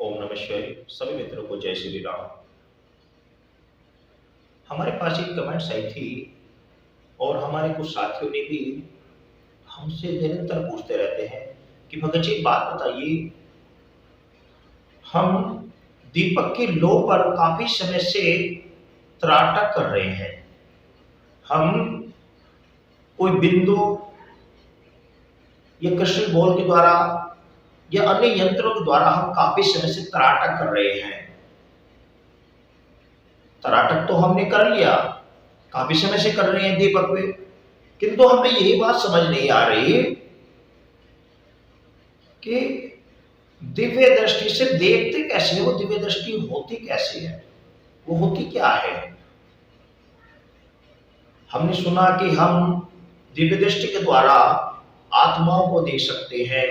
ओम नमः शिवाय। सभी मित्रों को जय श्री राम। हमारे पास एक कमेंट्स आई थी और हमारे कुछ साथियों ने भी हमसे निरंतर पूछते रहते हैं कि भगत जी एक बात बताइए, हम दीपक की लो पर काफी समय से त्राटक कर रहे हैं। हम कोई बिंदु या कृष्ण बॉल के द्वारा या अन्य यंत्रों के द्वारा हम काफी समय से त्राटक कर रहे हैं। त्राटक तो हमने कर लिया, काफी समय से कर रहे हैं दीपक पे, किंतु हमें यही बात समझ नहीं आ रही कि दिव्य दृष्टि से देखते कैसे हैं, वो दिव्य दृष्टि होती कैसे है, वो होती क्या है। हमने सुना कि हम दिव्य दृष्टि के द्वारा आत्माओं को देख सकते हैं।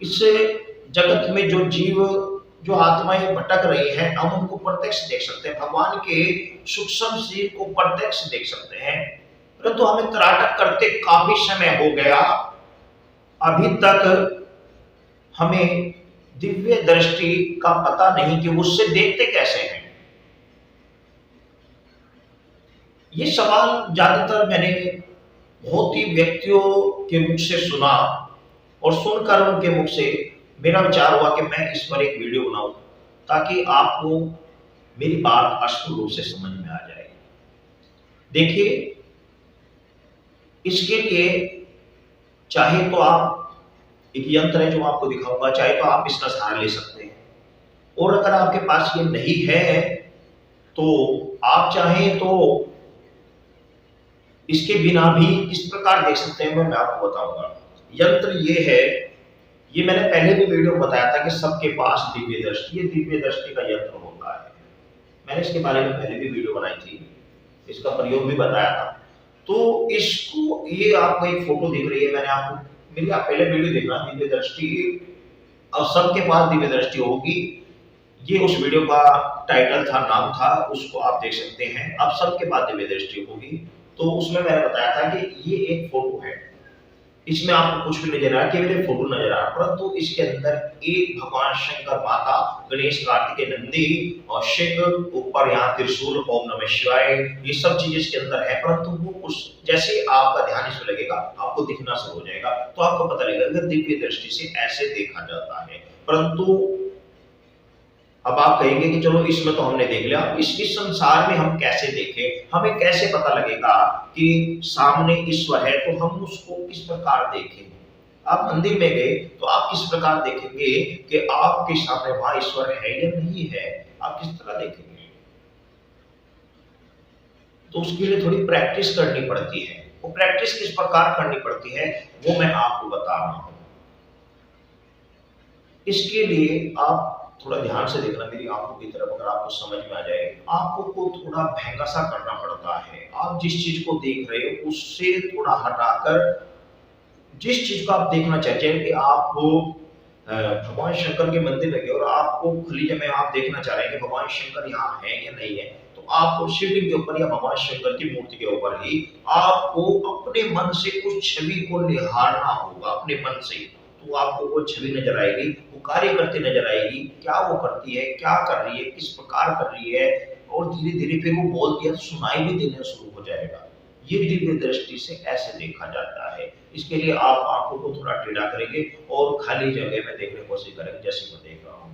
इस जगत में जो जीव, जो आत्माएं भटक रही हैं, हम उनको प्रत्यक्ष देख सकते हैं, भगवान के सूक्ष्म शरीर को प्रत्यक्ष देख सकते हैं। परंतु हमें त्राटक करते काफी समय हो गया, अभी तक हमें दिव्य दृष्टि का पता नहीं कि उससे देखते कैसे हैं। ये सवाल ज्यादातर मैंने बहुत ही व्यक्तियों के मुख से सुना और सुनकर उनके मुख से मेरा विचार हुआ कि मैं इस पर एक वीडियो बनाऊं ताकि आपको मेरी बात स्पष्ट रूप से समझ में आ जाए। देखिए, इसके लिए चाहे तो आप एक यंत्र है जो आपको दिखाऊंगा, चाहे तो आप इसका सहारा ले सकते हैं, और अगर आपके पास ये नहीं है तो आप चाहें तो इसके बिना भी इस प्रकार देख सकते हैं। मैं आपको बताऊंगा। यंत्र ये है, ये मैंने पहले भी वीडियो में बताया था कि सबके पास दिव्य दृष्टि, ये दिव्य दृष्टि का यंत्र होता है। मैंने इसके बारे में पहले भी वीडियो बनाई थी, इसका प्रयोग भी बताया था। तो इसको, ये आपको एक फोटो दिख रही है, मैंने आपको मेरी आप पहले वीडियो देखना, दिव्य दृष्टि, और सबके पास दिव्य दृष्टि होगी, ये उस वीडियो का टाइटल था, नाम था, उसको आप देख सकते हैं। अब सबके पास दिव्य दृष्टि होगी। तो उसमें मैंने बताया था कि ये एक फोटो है, इसमें आपको कुछ भी नजर आ रहा, केवल एक फोटो नजर आ रहा, परंतु इसके अंदर एक भगवान शंकर, माता गणेश, कार्तिकेय, नंदी और शिव, ऊपर यहाँ त्रिशूल, ओम नमः शिवाय, ये सब चीजें इसके अंदर है। परंतु वो उस जैसे आपका ध्यान इसमें लगेगा, आपको दिखना शुरू हो जाएगा, तो आपको पता लगेगा दिव्य दृष्टि से ऐसे देखा जाता है। परंतु अब आप कहेंगे कि चलो इसमें तो हमने देख लिया, इस संसार में हम कैसे देखें, हमें कैसे पता लगेगा कि सामने ईश्वर है, तो हम उसको किस प्रकार देखें। आप मंदिर में गए तो आप किस प्रकार देखेंगे कि आपके सामने वहां ईश्वर है या नहीं है, आप किस तरह देखेंगे। तो उसके लिए थोड़ी प्रैक्टिस करनी पड़ती है। वो प्रैक्टिस किस प्रकार करनी पड़ती है वो मैं आपको बता रहा हूं। इसके लिए आप थोड़ा ध्यान से देखना मेरी आंखों की तरफ, अगर आपको समझ में आ जाए। आंखों को थोड़ा भैंगा सा करना पड़ता है। आप जिस चीज को देख रहे हो उससे थोड़ा हटाकर जिस चीज को आप देखना चाहते हैं, कि आप भगवान शंकर के मंदिर में गए और आपको खुली जगह आप देखना चाह रहे हैं कि भगवान शंकर यहाँ है या नहीं है, तो आपको शिवलिंग के ऊपर या भगवान शंकर की मूर्ति के ऊपर ही आपको अपने मन से उस छवि को निहारना होगा, अपने मन से। तो आपको वो छवि नजर आएगी, वो कार्य करती नजर आएगी, क्या वो करती है, क्या कर रही है, किस प्रकार कर रही है, और धीरे धीरे फिर वो बोलती है तो सुनाई भी देना शुरू हो जाएगा। ये दिव्य दृष्टि से ऐसे देखा जाता है। इसके लिए आप आंखों को थोड़ा टेढ़ा करेंगे और खाली जगह में देखने की कोशिश करेंगे, जैसे मैं देख रहा हूं।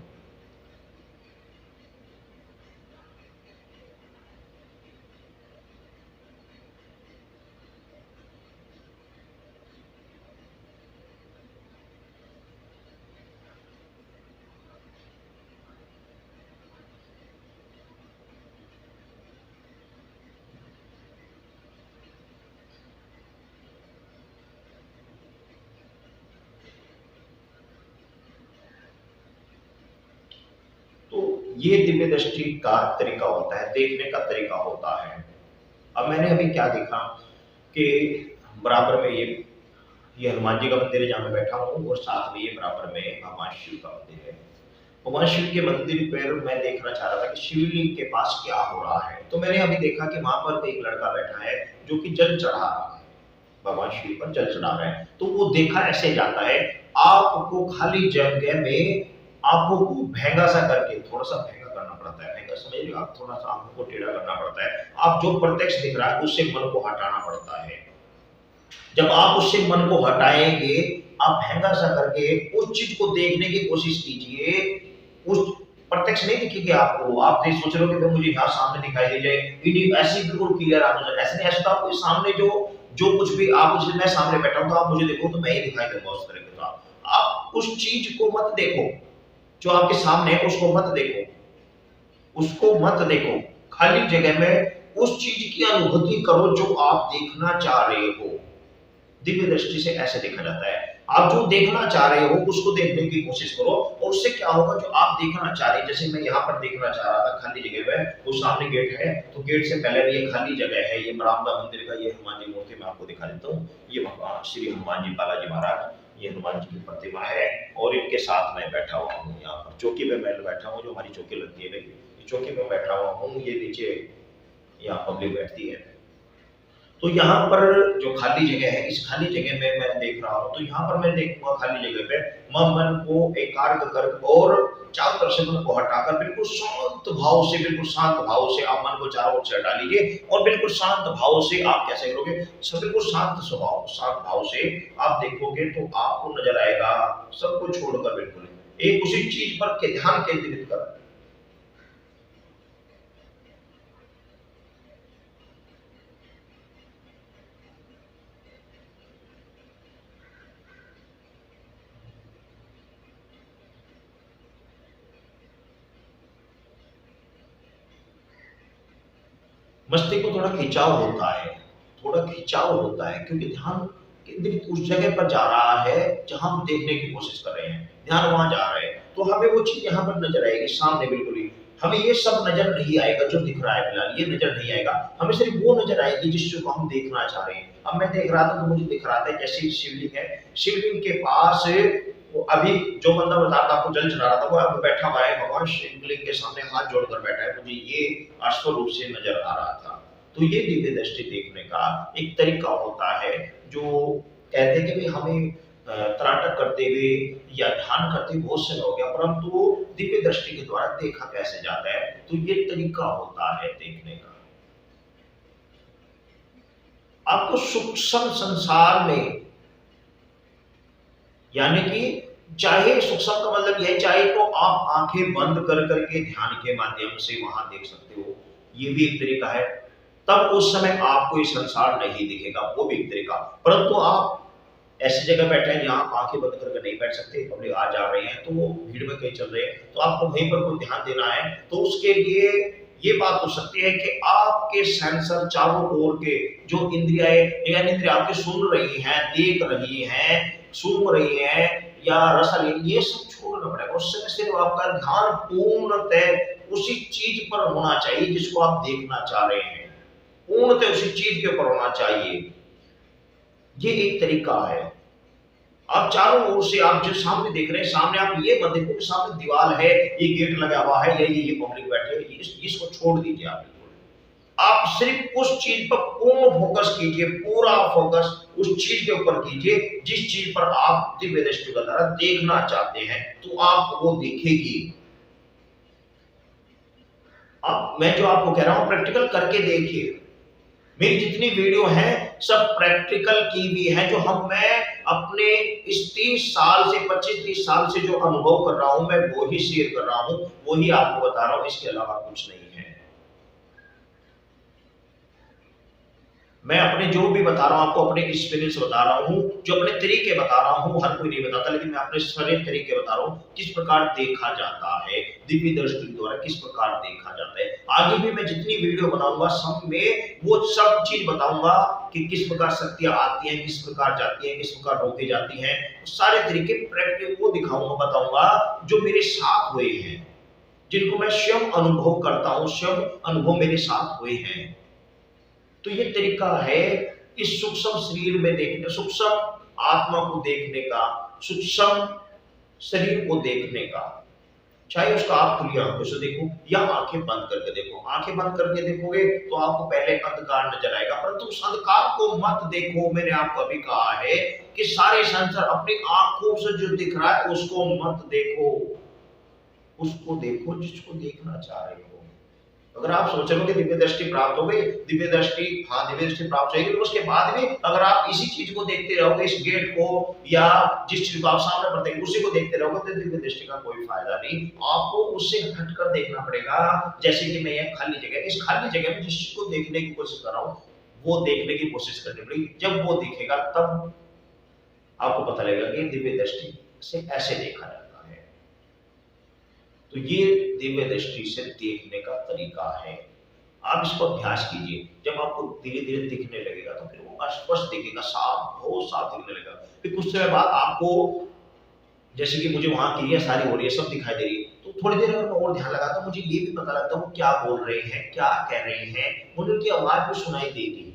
तो ये दिव्य दृष्टि का तरीका होता है, देखने का तरीका होता है। अब मैंने अभी क्या देखा कि बराबर में ये हनुमान जी का मंदिर है जहाँ मैं बैठा हूँ, और साथ में ये बराबर में भगवान शिव का मंदिर है। भगवान शिव के मंदिर पर मैं देखना चाह रहा था कि शिवलिंग के पास क्या हो रहा है। तो मैंने अभी देखा कि वहां पर एक लड़का बैठा है जो कि जल चढ़ा रहा है, भगवान शिव पर जल चढ़ा रहा है। तो वो देखा ऐसे जाता है, आपको खाली जगह में आंखों को भैंगा सा करके, थोड़ा सा भैंगा करना पड़ता है, भैंगा समझ रहे हो आप, थोड़ा सा आंखों को टेढ़ा करना पड़ता है। आप जो प्रत्यक्ष दिख रहा है उससे मन को हटाना पड़ता है। जब आप उससे मन को हटाएंगे, आप भैंगा सा करके उस चीज को देखने की कोशिश कीजिए। उस प्रत्यक्ष नहीं दिखेगी आपको, आप नहीं सोच रहे हो कि मुझे यहाँ सामने दिखाई दे जाए, इन्हीं ऐसी बिल्कुल क्लियर आप ऐसे नहीं, ऐसा तो आपको सामने जो जो कुछ भी आप मुझे, मैं सामने बैठा हूं तो आप मुझे देखो तो मैं ही दिखाई दूंगा उस तरह का। आप उस चीज को मत देखो जो आपके सामने है, उसको मत देखो, उसको मत देखो। खाली जगह में उस चीज की अनुभूति करो जो आप देखना चाह रहे हो। दिव्य दृष्टि से ऐसे देखा जाता है, आप जो देखना चाह रहे हो उसको देखने की कोशिश करो, और उससे क्या होगा, जो आप देखना चाह रहे हैं, जैसे मैं यहाँ पर देखना चाह रहा था खाली जगह में, वो सामने गेट है, तो गेट से पहले भी ये खाली जगह है, ये बरामदा मंदिर का ये हनुमान जी मूर्ति मैं आपको दिखा देता हूँ। ये भगवान श्री हनुमान जी बालाजी महाराज, ये हनुमान जी की प्रतिमा है, और इनके साथ मैं बैठा हुआ हूँ यहाँ पर चौकी पे मैं बैठा हूँ, जो हमारी चौकी लगती है चौकी पे बैठा हुआ हूँ, ये नीचे यहाँ पब्लिक बैठती है। तो यहाँ पर जो खाली जगह है, इस खाली जगह में मैं देख रहा हूँ, तो यहाँ पर मैं देखूंगा खाली जगह पे मन को एकाग्र कर और चारों तरफ से मन को हटाकर बिल्कुल शांत भाव से, बिल्कुल शांत भाव से आप मन को चारों ओर से हटा लीजिए, और बिल्कुल शांत भाव से आप कैसे करोगे, सब बिल्कुल शांत स्वभाव, शांत भाव से आप देखोगे तो आपको नजर आएगा सब कुछ छोड़कर बिल्कुल एक उसी चीज पर ध्यान केंद्रित कर। मस्तिष्क को थोड़ा खिंचाव होता है, थोड़ा खिंचाव होता है, क्योंकि ध्यान केंद्रित उस जगह पर जा रहा है जहां हम देखने की कोशिश कर रहे हैं, ध्यान वहां जा रहा है, तो हमें वो चीज यहाँ पर नजर आएगी सामने बिल्कुल ही। हमें ये सब नजर नहीं आएगा जो दिख रहा है फिलहाल, ये नजर नहीं आएगा, हमें सिर्फ वो नजर आएगी जिस चीज को हम देखना चाह रहे हैं। अब मैं देख रहा था तो मुझे दिख रहा था जैसे शिवलिंग है, शिवलिंग के पास वो अभी जो बंदा बता रहा था आपको जल चढ़ा रहा था, वो अब बैठा हुआ है, भगवान शिवलिंग के सामने हाथ जोड़कर बैठा है, मुझे ये स्पष्ट रूप से नजर आ रहा था। तो ये दिव्य दृष्टि देखने का एक तरीका होता है, जो कहते हैं कि भाई हमें त्राटक करते हुए या ध्यान करते हुए बहुत समय हो गया, परंतु दिव्य दृष्टि के द्वारा देखा कैसे जाता है, तो ये तरीका होता है देखने का। आपको सूक्ष्म संसार में, यानी कि चाहे सूक्ष्म का मतलब यह, चाहे तो आप आंखें बंद कर करके ध्यान के माध्यम से वहां देख सकते हो, ये भी एक तरीका है, तब उस समय आपको ये संसार नहीं दिखेगा, वो भी एक तरीका। परंतु आप ऐसी जगह बैठे हैं जहां आंखें बंद करके नहीं बैठ सकते, पब्लिक आ जा रहे हैं, तो वो भीड़ में कहीं चल रहे हैं, तो आपको वहीं पर कोई ध्यान देना है, तो उसके लिए ये बात हो सकती है कि आपके सेंसर चारों ओर के जो इंद्रियाएं, यानी इंद्रियां आपके सुन रही हैं, देख रही हैं, सूंघ रही हैं या रस रही, ये सब छोड़ना पड़ेगा। उस समय सिर्फ आपका ध्यान पूर्णतः उसी चीज पर होना चाहिए जिसको आप देखना चाह रहे हैं, पूर्णतः उसी चीज के ऊपर होना चाहिए। ये एक तरीका है। आप चारों ओर से आप जो सामने देख रहे हैं, सामने आप ये मत देखो कि सामने दीवार है, ये गेट लगा हुआ है, ये पब्लिक बैठे है, इसको छोड़ दीजिए आप बिल्कुल। आप सिर्फ उस चीज पर पूर्ण फोकस कीजिए, पूरा फोकस उस चीज के ऊपर कीजिए जिस चीज पर आप दिव्य दृष्टि के द्वारा देखना चाहते हैं, तो आपको वो दिखेगी। अब मैं जो आपको कह रहा हूं प्रैक्टिकल करके देखिए, मेरी जितनी वीडियो हैं सब प्रैक्टिकल की भी है, जो मैं अपने इस 30 साल से 25-30 साल से जो अनुभव कर रहा हूं, मैं वो ही शेयर कर रहा हूं, वो ही आपको बता रहा हूं, इसके अलावा कुछ नहीं है। मैं अपने जो भी बता रहा हूं आपको अपने एक्सपीरियंस बता रहा हूं, जो अपने तरीके बता रहा हूं, हर कोई नहीं बताता, लेकिन मैं अपने सारे तरीके बता रहा हूं, किस प्रकार देखा जाता है दिव्य दृष्टि द्वारा, किस प्रकार देखा जाता है। आगे भी मैं जितनी वीडियो बनाऊंगा सब में वो सब चीज बताऊंगा कि किस प्रकार शक्तियां आती हैं, किस प्रकार जाती हैं, किस प्रकार रोकी जाती हैं, सारे तरीके प्रैक्टिकल वो दिखाऊंगा, बताऊंगा जो मेरे साथ हुए हैं, जिनको मैं स्वयं अनुभव करता हूं, स्वयं अनुभव मेरे साथ हुए हैं। तो ये तरीका है इस सूक्ष्म शरीर में देखने, सूक्ष्म आत्मा को देखने का, सूक्ष्म शरीर को देखने का, चाहे उसका आप खुली आंखों से देखो या आंखें बंद करके देखो। आंखें बंद करके देखोगे तो आपको पहले अंधकार नजर आएगा, परंतु उस अंधकार को मत देखो। मैंने आपको अभी कहा है कि सारे संसार अपनी आंखों से जो दिख रहा है उसको मत देखो, उसको देखो जिसको देखना चाह रहे हो। अगर आप सोच रहे हो कि दिव्य दृष्टि प्राप्त हो गई, दिव्य दृष्टि, हाँ दिव्य दृष्टि प्राप्त होगी, तो उसके बाद भी अगर आप इसी चीज को देखते रहोगे, इस गेट को या जिस चीज को आप सामने पड़ते हैं उसी को देखते रहोगे, तो दिव्य दृष्टि का कोई फायदा नहीं। आपको उससे हटकर देखना पड़ेगा। जैसे कि मैं ये खाली जगह, इस खाली जगह में जिस चीज को देखने की कोशिश कर रहा हूँ वो देखने की कोशिश करनी पड़ेगी। जब वो दिखेगा तब आपको पता लगेगा कि दिव्य दृष्टि से ऐसे देखा जाता है। तो ये दिव्य दृष्टि से देखने का तरीका है। आप इसको अभ्यास कीजिए, जब आपको धीरे धीरे दिखने लगेगा तो फिर वो स्पष्ट दिखेगा, साफ, बहुत साफ दिखने लगेगा। फिर कुछ समय बाद आपको, जैसे कि मुझे वहां क्रिया सारी हो रही है, सब दिखाई दे रही है, तो थोड़ी देर अगर मैं और ध्यान लगाता तो मुझे ये भी पता लगता वो क्या बोल रहे हैं, क्या कह रहे हैं, मुझे उनकी आवाज भी सुनाई देगी।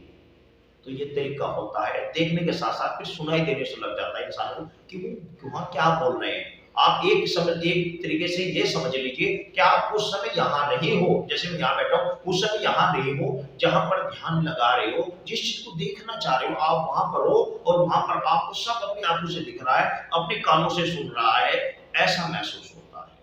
तो ये तरीका होता है, देखने के साथ साथ फिर सुनाई देने से लग जाता है इंसान को कि वो वहां क्या बोल रहे हैं। आप एक तरीके से ये समझ लीजिए कि आप उस समय यहाँ नहीं हो, जैसे मैं यहाँ बैठा हूँ, उस समय यहाँ नहीं हो जहां पर ध्यान लगा रहे हो, जिस चीज को देखना चाह रहे हो आप वहां पर हो, और वहां पर आपको सब अपनी आंखों से दिख रहा है, अपने कानों से सुन रहा है, ऐसा महसूस होता है।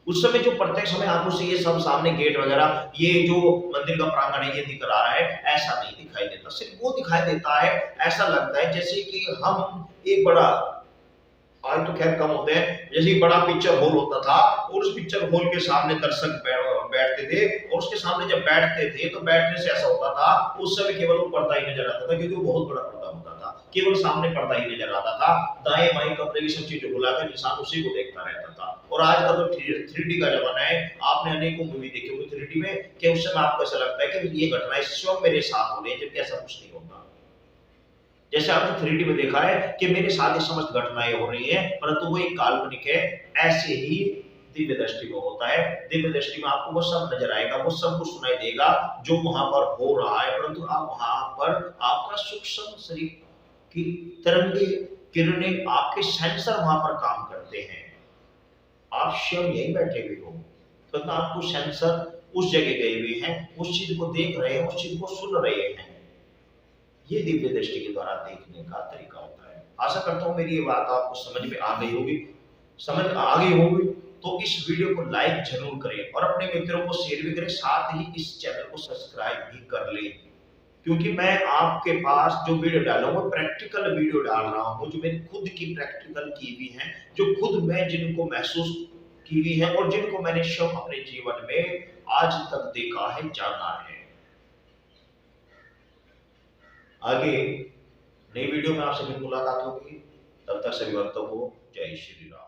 उस समय जो प्रत्यक्ष हमें आंखों से ये सब सामने गेट वगैरह, ये जो मंदिर का प्रांगण है ये दिख रहा है, ऐसा नहीं दिखाई देता। सिर्फ वो दिखाई देता है, ऐसा लगता है जैसे कि हम एक बड़ा, आज तो खैर कम होते हैं, जैसे बड़ा पिक्चर हॉल होता था और उस पिक्चर हॉल के सामने दर्शक बैठते थे, और उसके सामने जब बैठते थे तो बैठने से ऐसा होता था उस समय केवल वो पर्दा ही नजर आता था, क्योंकि वो बहुत बड़ा पर्दा होता था, केवल सामने पर्दा ही नजर आता था, दाएं बाएं कमरे की सब चीजें बुलाकर इंसान उसी को देखता रहता था। और आज का तो 3D का जमाना है, आपने अनेकों मूवी देखी होगी 3D में, कि उस समय आपको ऐसा लगता है कि ये घटनाएं स्वयं मेरे साथ हो रही है, जबकि ऐसा कुछ नहीं होता। जैसे आपने 3D में देखा है कि मेरे साथ ये समस्त घटनाएं हो रही हैं, परंतु वो एक काल्पनिक है, ऐसे ही दिव्य दृष्टि में होता है। दिव्य दृष्टि में आपको वो सब नजर आएगा, वो सब कुछ सुनाई देगा जो वहां पर हो रहा है, परंतु आप वहां पर आपका सूक्ष्म शरीर की तरंगे, किरणें, आपके सेंसर वहां पर काम करते हैं। आप स्वयं यही बैठे हुए हो, तो आपको सेंसर उस जगह गए हुए हैं, उस चीज को देख रहे हैं, उस चीज को सुन रहे हैं। ये दिव्य दृष्टि के द्वारा देखने का तरीका होता है। आशा करता हूँ मेरी ये बात आपको समझ में आ गई होगी। समझ आ गई होगी तो इस वीडियो को लाइक जरूर करें और अपने मित्रों को शेयर भी करें, साथ ही इस चैनल को सब्सक्राइब भी कर लें, क्योंकि मैं आपके पास जो वीडियो डालूंगा प्रैक्टिकल वीडियो डाल रहा हूँ, जो मेरी खुद की प्रैक्टिकल की हुई है, जो खुद मैं जिनको महसूस की हुई है और जिनको मैंने स्वयं अपने जीवन में आज तक देखा है, जाना है। आगे नई वीडियो में आपसे फिर मुलाकात होगी, तब तक सभी भक्तों को जय श्री राम।